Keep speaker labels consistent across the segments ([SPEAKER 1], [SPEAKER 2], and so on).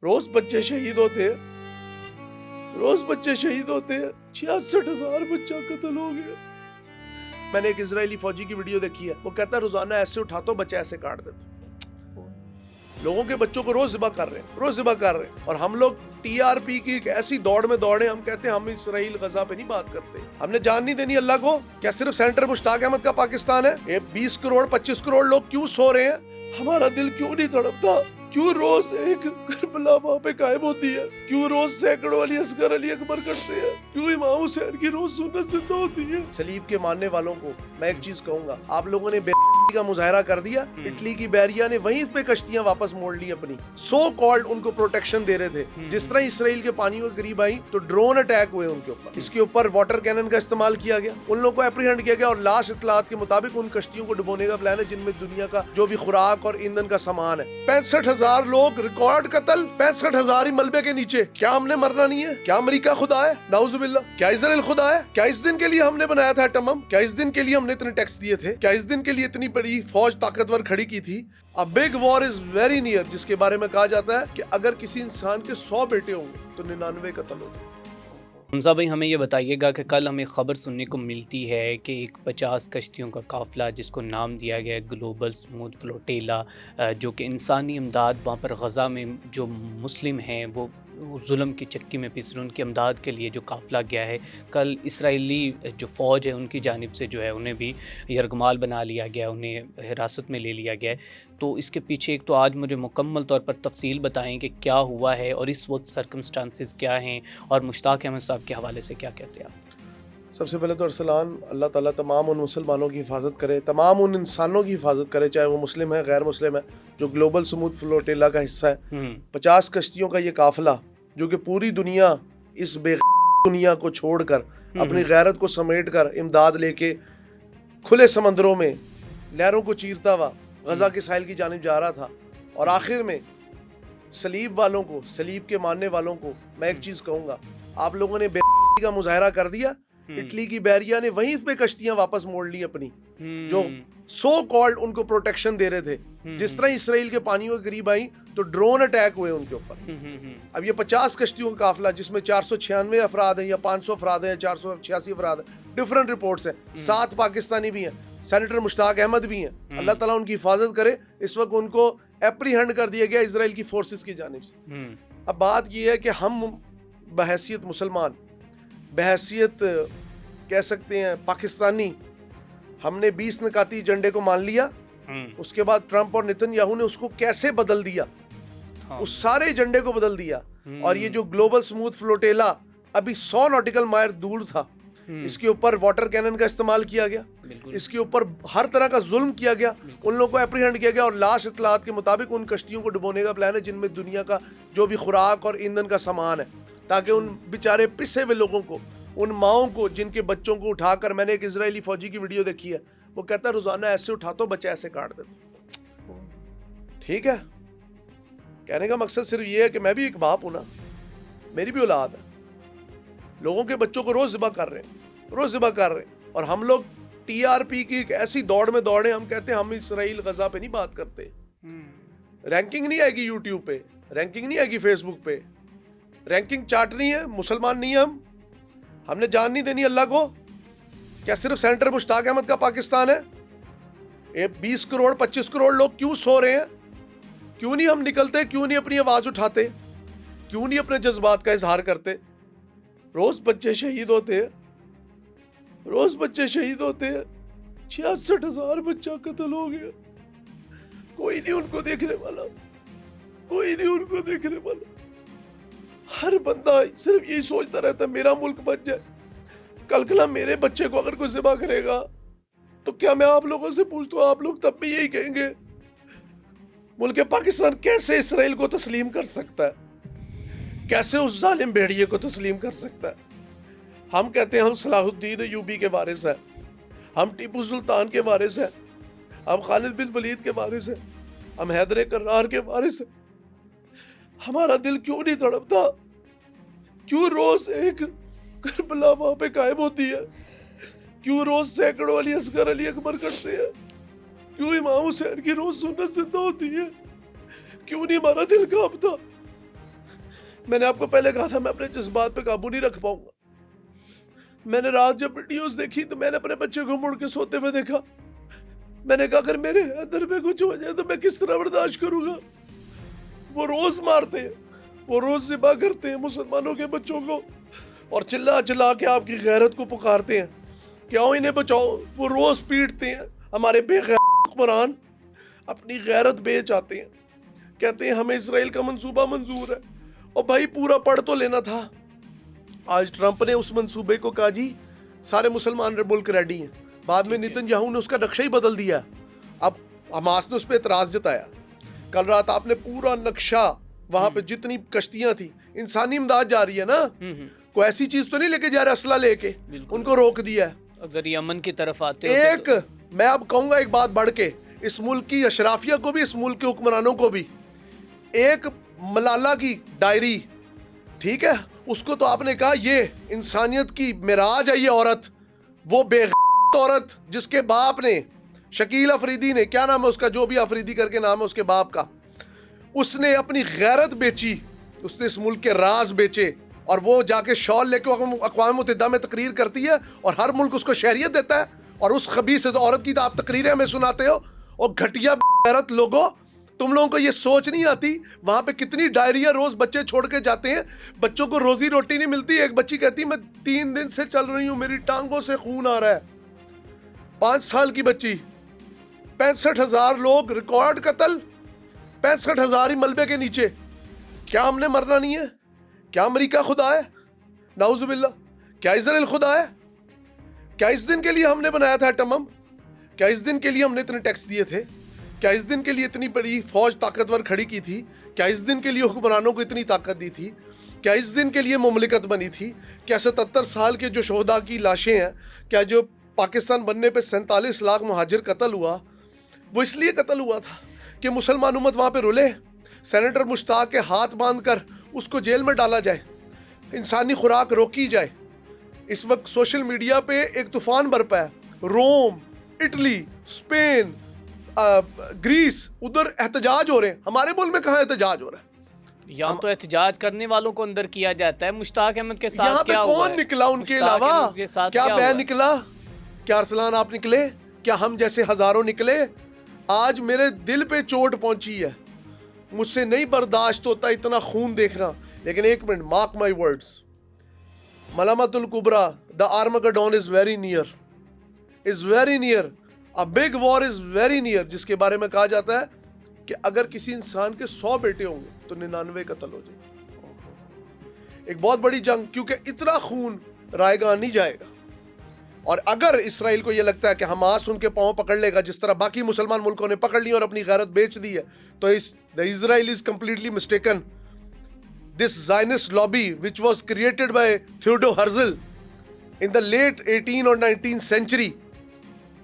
[SPEAKER 1] روز بچے شہید ہوتے ہیں، روز بچے شہید ہوتے ہیں، 66,000 بچہ قتل ہو گیا۔ میں نے ایک اسرائیلی فوجی کی ویڈیو دیکھی ہے، وہ کہتا ہے روزانہ ایسے اٹھاتا ہوں بچہ ایسے کاٹ دیتا ہوں۔ لوگوں کے بچوں کو روز ذبح کر رہے ہیں، روز ذبح کر رہے ہیں، اور ہم لوگ ٹی آر پی کی ایک ایسی دوڑ میں دوڑے، ہم کہتے ہیں ہم اسرائیل غزہ پہ نہیں بات کرتے، ہم نے جان نہیں دینی اللہ کو۔ کیا صرف سینٹر مشتاق احمد کا پاکستان ہے؟ یہ 20 کروڑ 25 کروڑ لوگ کیوں سو رہے ہیں؟ ہمارا دل کیوں نہیں تڑپتا؟ کیوں روز ایک کربلا وہاں پہ قائم ہوتی ہے؟ کیوں روز سینکڑوں علی اصغر علی اکبر کرتے ہیں؟ کیوں امام حسین کی روز سنت زندہ ہوتی ہے؟ صلیب کے ماننے والوں کو میں ایک چیز کہوں گا، آپ لوگوں نے کا مظاہرہ کر دیا، اٹلی کی بیریا نے وہیں پہ کشتیاں واپس موڑ لی اپنی، سو کالڈ ان کو پروٹیکشن دے رہے تھے۔ جس طرح اسرائیل کے پانیوں کے قریب آئی تو ڈرون اٹیک ہوئے ان کے اوپر، اس کے اوپر واٹر کینن کا استعمال کیا گیا، ان لوگوں کو اپریہنڈ کیا گیا، اور لاسٹ اطلاعات کے مطابق ان کشتیوں کو ڈبونے کا پلان ہے جن میں دنیا کا جو بھی خوراک اور ایندھن کا سامان ہے۔ 65,000 لوگ ریکارڈ قتل، 65,000 ہی ملبے کے نیچے۔ کیا ہم نے مرنا نہیں ہے؟ کیا امریکہ خدا ہے؟ نعوذ باللہ۔ کیا اسرائیل خدا ہے؟ کیا اس دن کے لیے ہم نے بنایا تھا ایٹم بم؟ کیا اس دن کے لیے ہم نے اتنے ٹیکس دیے تھے؟ کیا اس دن کے لیے اتنی بڑی فوج طاقتور کھڑی کی تھی؟ A big war is very near، جس کے بارے میں کہا جاتا ہے کہ اگر کسی انسان کے 100 بیٹے ہوں گے تو 99 قتل ہوں گے۔
[SPEAKER 2] حمزہ بھائی ہمیں یہ بتائیے گا کہ کل ہمیں خبر سننے کو ملتی ہے کہ ایک 50 کشتیوں کا قافلہ جس کو نام دیا گیا گلوبل سموتھ فلوٹیلا، جو کہ انسانی امداد وہاں پر غزہ میں جو مسلم ہیں وہ ظلم کی چکی میں پس رہے، ان کی امداد کے لیے جو قافلہ گیا ہے، کل اسرائیلی جو فوج ہے ان کی جانب سے جو ہے انہیں بھی یرغمال بنا لیا گیا، انہیں حراست میں لے لیا گیا ہے۔ تو اس کے پیچھے ایک تو آج مجھے مکمل طور پر تفصیل بتائیں کہ کیا ہوا ہے اور اس وقت سرکمسٹانسز کیا ہیں، اور مشتاق احمد صاحب کے حوالے سے کیا کہتے ہیں آپ؟
[SPEAKER 1] سب سے پہلے تو ارسلان، اللہ تعالیٰ تمام ان مسلمانوں کی حفاظت کرے، تمام ان انسانوں کی حفاظت کرے، چاہے وہ مسلم ہے غیر مسلم ہے، جو گلوبل سموتھ فلوٹیلا کا حصہ ہے۔ 50 کشتیوں کا یہ قافلہ جو کہ پوری دنیا، اس بے دنیا کو چھوڑ کر، اپنی غیرت کو سمیٹ کر امداد لے کے کھلے سمندروں میں لہروں کو چیرتا ہوا غزہ کے ساحل کی جانب جا رہا تھا، اور آخر میں صلیب والوں کو، صلیب کے ماننے والوں کو میں ایک چیز کہوں گا، آپ لوگوں نے بے کا مظاہرہ کر دیا، اٹلی کی بیریا نے وہیں پہ کشتیاں واپس موڑ لی اپنی، جو سو کالڈ ان کو پروٹیکشن دے رہے تھے۔ جس طرح اسرائیل کے پانیوں کے قریب آئی تو ڈرون اٹیک ہوئے ان کے اوپر۔ اب یہ 50 کشتیوں کا قافلہ جس میں 496 افراد ہیں یا 500 افراد ہیں یا 486 افراد ہیں، ڈفرنٹ رپورٹس ہیں، 7 پاکستانی بھی ہیں، سینیٹر مشتاق احمد بھی ہیں، اللہ تعالیٰ ان کی حفاظت کرے۔ اس وقت ان کو اپریہنڈ کر دیا گیا اسرائیل کی فورسز کی جانب سے۔ اب بات یہ ہے کہ ہم بحیثیت مسلمان، بحیثیت کہہ سکتے ہیں پاکستانی، ہم نے 20 نکاتی ایجنڈے کو مان لیا، اس کے بعد ٹرمپ اور نتن یاہو نے اس کو کیسے بدل دیا، اس سارے ایجنڈے کو بدل دیا، اور یہ جو گلوبل سموتھ فلوٹیلا ابھی 100 نوٹیکل مائل دور تھا، اس کے اوپر واٹر کینن کا استعمال کیا گیا، اس کے اوپر ہر طرح کا ظلم کیا گیا، ان لوگوں کو اپریہنڈ کیا گیا، اور لاسٹ اطلاعات کے مطابق ان کشتیوں کو ڈبونے کا پلان ہے جن میں دنیا کا جو بھی خوراک اور ایندھن کا سامان ہے، تاکہ ان بیچارے پسے ہوئے لوگوں کو، ان ماؤں کو جن کے بچوں کو اٹھا کر، میں نے ایک اسرائیلی فوجی کی ویڈیو دیکھی ہے، وہ کہتا ہے روزانہ ایسے اٹھاتا ہوں بچہ ایسے کاٹ دیتا ہوں۔ ٹھیک ہے، کہنے کا مقصد صرف یہ ہے کہ میں بھی ایک باپ ہوں نا، میری بھی اولاد ہے، لوگوں کے بچوں کو روز ذبح کر رہے ہیں، روز ذبح کر رہے ہیں، اور ہم لوگ ٹی آر پی کی ایک ایسی دوڑ میں دوڑے، ہم کہتے ہیں ہم اسرائیل غزہ پہ نہیں بات کرتے۔ رینکنگ نہیں آئے گی یوٹیوب پہ، رینکنگ نہیں آئے گی فیس بک پہ، رینکنگ چاٹنی ہے، مسلمان نہیں ہے ہم نے جان نہیں دینی اللہ کو۔ کیا صرف سینٹر مشتاق احمد کا پاکستان ہے؟ یہ 20 کروڑ 25 کروڑ لوگ کیوں سو رہے ہیں؟ کیوں نہیں ہم نکلتے؟ کیوں نہیں اپنی آواز اٹھاتے؟ کیوں نہیں اپنے جذبات کا اظہار کرتے؟ روز بچے شہید ہوتے ہیں، روز بچے شہید ہوتے ہیں، 66,000 بچہ قتل ہو گیا، کوئی نہیں ان کو دیکھنے والا، کوئی نہیں ان کو دیکھنے والا۔ ہر بندہ صرف یہی سوچتا رہتا ہے میرا ملک بچ جائے، کل میرے بچے کو اگر کوئی ذبح کرے گا تو کیا میں آپ لوگوں سے پوچھتا ہوں، آپ لوگ تب بھی یہی کہیں گے ملک پاکستان کیسے اسرائیل کو تسلیم کر سکتا ہے، کیسے اس ظالم بھیڑیے کو تسلیم کر سکتا ہے؟ ہم کہتے ہیں ہم صلاح الدین ایوبی کے وارث ہیں، ہم ٹیپو سلطان کے وارث ہیں، ہم خالد بن ولید کے وارث ہیں، ہم حیدر کرار کے وارث ہیں۔ ہمارا دل کیوں نہیں تڑپتا؟ کیوں روز ایک کربلا وہاں پہ قائم ہوتی ہے؟ کیوں روز سینکڑوں علی اصغر علی اکبر کرتے ہیں؟ کیوں امام حسین کی روز سنت زندہ ہوتی ہے؟ کیوں نہیں ہمارا دل کانپتا؟ میں نے آپ کو پہلے کہا تھا میں اپنے جذبات پہ قابو نہیں رکھ پاؤں گا. میں نے رات جب ویڈیوز دیکھی تو میں نے اپنے بچے کو مڑ کے سوتے ہوئے دیکھا. میں نے کہا اگر میرے اندر میں کچھ ہو جائے تو میں کس طرح برداشت کروں گا. وہ روز مارتے ہیں, وہ روز ذبح کرتے ہیں مسلمانوں کے بچوں کو, اور چلا چلا کے آپ کی غیرت کو پکارتے ہیں کہ آؤ انہیں بچاؤ. وہ روز پیٹتے ہیں. ہمارے بے غیرت حکمران اپنی غیرت بیچ آتے ہیں, کہتے ہیں ہمیں اسرائیل کا منصوبہ منظور ہے. اور بھائی پورا پڑھ تو لینا تھا. آج ٹرمپ نے اس منصوبے کو کہا جی سارے مسلمان ملک ریڈی ہیں. بعد میں نیتن یاہو نے اس کا نقشہ ہی بدل دیا. اب حماس نے اس پہ اعتراض جتایا. کل رات آپ نے پورا نقشہ, وہاں پہ جتنی کشتیاں تھیں, انسانی امداد جا رہی ہے نا, کوئی ایسی چیز تو نہیں لے کے جا رہا اسلحہ لے کے, ان کو روک دیا ہے.
[SPEAKER 2] اگر یمن کی طرف آتے
[SPEAKER 1] ایک میں اب کہوں گا ایک بات بڑھ کے, اس ملک کی اشرافیہ کو بھی, اس ملک کے حکمرانوں کو بھی, ایک ملالہ کی ڈائری, ٹھیک ہے, اس کو تو آپ نے کہا یہ انسانیت کی معراج ہے یہ عورت, وہ بے عورت جس کے باپ نے, شکیل افریدی نے, کیا نام ہے اس کا, جو بھی افریدی کر کے نام ہے اس کے باپ کا, اس نے اپنی غیرت بیچی, اس نے اس ملک کے راز بیچے, اور وہ جا کے شال لے کے اقوام متحدہ میں تقریر کرتی ہے اور ہر ملک اس کو شہریت دیتا ہے. اور اس خبیث عورت کی تو آپ تقریریں ہمیں سناتے ہو. اور گھٹیا غیرت لوگوں, تم لوگوں کو یہ سوچ نہیں آتی وہاں پہ کتنی ڈائریاں روز بچے چھوڑ کے جاتے ہیں, بچوں کو روزی روٹی نہیں ملتی. ایک بچی کہتی میں 3 دن سے چل رہی ہوں, میری ٹانگوں سے خون آ رہا ہے. 5 سال کی بچی, 65,000 لوگ ریکارڈ قتل, 65,000 ہی ملبے کے نیچے. کیا ہم نے مرنا نہیں ہے؟ کیا امریکہ خدا ہے؟ نعوذ باللہ. کیا اسرائیل خدا ہے؟ کیا اس دن کے لیے ہم نے بنایا تھا ایٹم بم؟ کیا اس دن کے لیے ہم نے اتنے ٹیکس دیے تھے؟ کیا اس دن کے لیے اتنی بڑی فوج طاقتور کھڑی کی تھی؟ کیا اس دن کے لیے حکمرانوں کو اتنی طاقت دی تھی؟ کیا اس دن کے لیے مملکت بنی تھی؟ کیا 77 سال کے جو شہداء کی لاشیں ہیں, کیا جو پاکستان بننے پہ 47 لاکھ مہاجر قتل ہوا, وہ اس لیے قتل ہوا تھا کہ مسلمان امت وہاں پہ رولے, سینیٹر مشتاق کے ہاتھ باندھ کر اس کو جیل میں ڈالا جائے, انسانی خوراک روکی جائے. اس وقت سوشل میڈیا پہ ایک طوفان برپا ہے. روم, اٹلی, اسپین, گریس, ادھر احتجاج ہو رہے ہیں. ہمارے ملک میں کہاں احتجاج ہو رہا ہے؟
[SPEAKER 2] یہاں تو احتجاج کرنے والوں کو اندر کیا جاتا ہے. مشتاق احمد کے ساتھ
[SPEAKER 1] یہاں پہ کون نکلا ان کے علاوہ؟ کیا میں نکلا؟ کیا ارسلان آپ نکلے؟ کیا ہم جیسے ہزاروں نکلے؟ آج میرے دل پہ چوٹ پہنچی ہے, مجھ سے نہیں برداشت ہوتا اتنا خون دیکھنا. لیکن ایک منٹ, مارک مائی ورڈز, ملامت الکبریٰ, the Armageddon is very near, is very near, a big war is very near, جس کے بارے میں کہا جاتا ہے کہ اگر کسی انسان کے 100 بیٹے ہوں گے تو 99 قتل ہو جائیں گے. ایک بہت بڑی جنگ, کیونکہ اتنا خون رائے گاں نہیں جائے گا. اور اگر اسرائیل کو یہ لگتا ہے کہ حماس ان کے پاؤں پکڑ لے گا جس طرح باقی مسلمان ملکوں نے پکڑ لی اور اپنی غیرت بیچ دی ہے, تو the Israel is completely mistaken. This Zionist lobby which was created by Theodor Herzl in the late 18th or 19th century,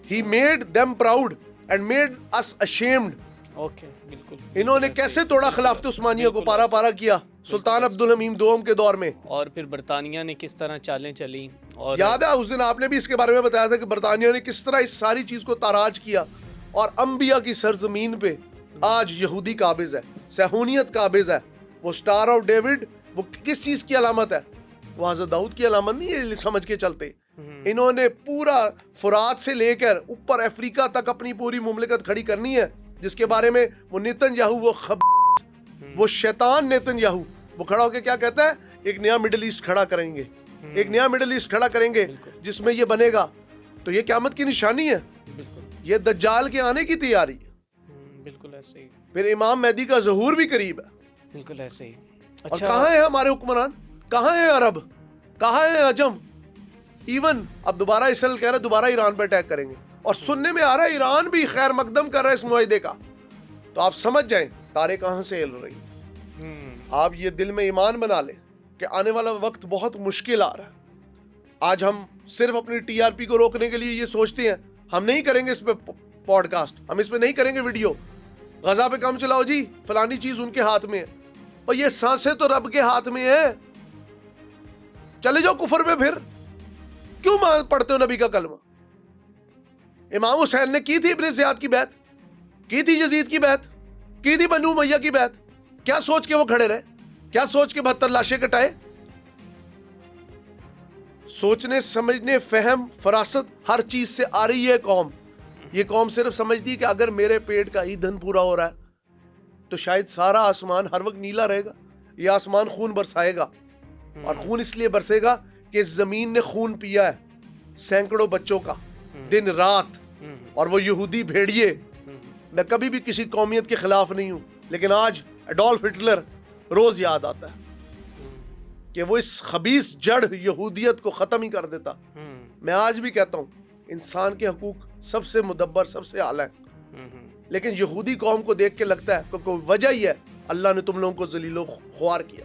[SPEAKER 1] he made them proud and made us ashamed.
[SPEAKER 2] Okay, بالکل.
[SPEAKER 1] انہوں نے کیسے توڑا خلافت عثمانیہ کو, پارا پارا کیا سلطان عبدالحمید دوم کے دور میں.
[SPEAKER 2] اور پھر برطانیہ نے کس طرح چالیں چلی, اور
[SPEAKER 1] یاد ہے اس دن آپ نے بھی اس کے بارے میں بتایا تھا کہ برطانیہ نے کس طرح اس ساری چیز کو تاراج کیا, اور انبیاء کی سرزمین پہ آج یہودی قابض ہے, صہیونیت قابض ہے. وہ سٹار آف ڈیوڈ وہ کس چیز کی علامت ہے؟ وہ حضرت داؤد کی علامت نہیں ہے, سمجھ کے چلتے. انہوں نے پورا فرات سے لے کر اوپر افریقہ تک اپنی پوری مملکت کھڑی کرنی ہے, جس کے بارے میں وہ نیتن یاہو, وہ شیطان نیتن یاہو, وہ کھڑا ہو کے کیا کہتا ہے, ایک نیا مڈل ایسٹ کھڑا کریں گے, ایک نیا مڈل ایسٹ کھڑا کریں گے جس میں یہ بنے گا. تو یہ قیامت کی نشانی ہے, یہ دجال کے آنے کی تیاری ہے.
[SPEAKER 2] بالکل ایسے ہی.
[SPEAKER 1] پھر امام مہدی کا ظہور بھی قریب ہے.
[SPEAKER 2] بالکل ایسے ہی.
[SPEAKER 1] اور کہاں ہیں ہمارے حکمران؟ کہاں ہیں عرب؟ کہاں ہیں عجم؟ ایون اب دوبارہ اسرائیل کہہ رہا ہے دوبارہ ایران پہ اٹیک کریں گے, اور سننے میں آ رہا ہے ایران بھی خیر مقدم کر رہا ہے اس معاہدے کا. تو آپ سمجھ جائیں تارے کہاں سے ہل رہی ہیں. آپ یہ دل میں ایمان بنا لیں کہ آنے والا وقت بہت مشکل آ رہا ہے. آج ہم صرف اپنی ٹی آر پی کو روکنے کے لیے یہ سوچتے ہیں ہم نہیں کریں گے اس پہ پوڈ کاسٹ, ہم اس پہ نہیں کریں گے ویڈیو, غزہ پہ کام چلاؤ جی, فلانی چیز ان کے ہاتھ میں ہے, اور یہ سانسیں تو رب کے ہاتھ میں ہیں. چلے جاؤ کفر میں, پھر کیوں پڑھتے ہو نبی کا کلمہ؟ امام حسین نے کی تھی ابن زیاد کی بیعت, کی تھی یزید کی بیعت, کی تھی بنو امیہ کی بیعت, کیا سوچ کے وہ کھڑے رہے؟ کیا سوچ کے 72 لاشیں کٹائے؟ سوچنے سمجھنے فہم فراست ہر چیز سے آ رہی ہے قوم. یہ قوم صرف سمجھتی ہے کہ اگر میرے پیٹ کا ایندھن پورا ہو رہا ہے تو شاید سارا آسمان ہر وقت نیلا رہے گا. یہ آسمان خون برسائے گا, اور خون اس لیے برسے گا کہ اس زمین نے خون پیا ہے سینکڑوں بچوں کا دن رات. اور وہ یہودی بھیڑیے, میں کبھی بھی کسی قومیت کے خلاف نہیں ہوں, لیکن آج ایڈولف ہٹلر روز یاد آتا ہے کہ وہ اس خبیث جڑ یہودیت کو ختم ہی کر دیتا. میں آج بھی کہتا ہوں انسان کے حقوق سب سے مدبر, سب سے اعلیٰ ہیں, لیکن یہودی قوم کو دیکھ کے لگتا ہے کہ کوئی وجہ ہی ہے اللہ نے تم لوگوں کو ذلیل و خوار کیا.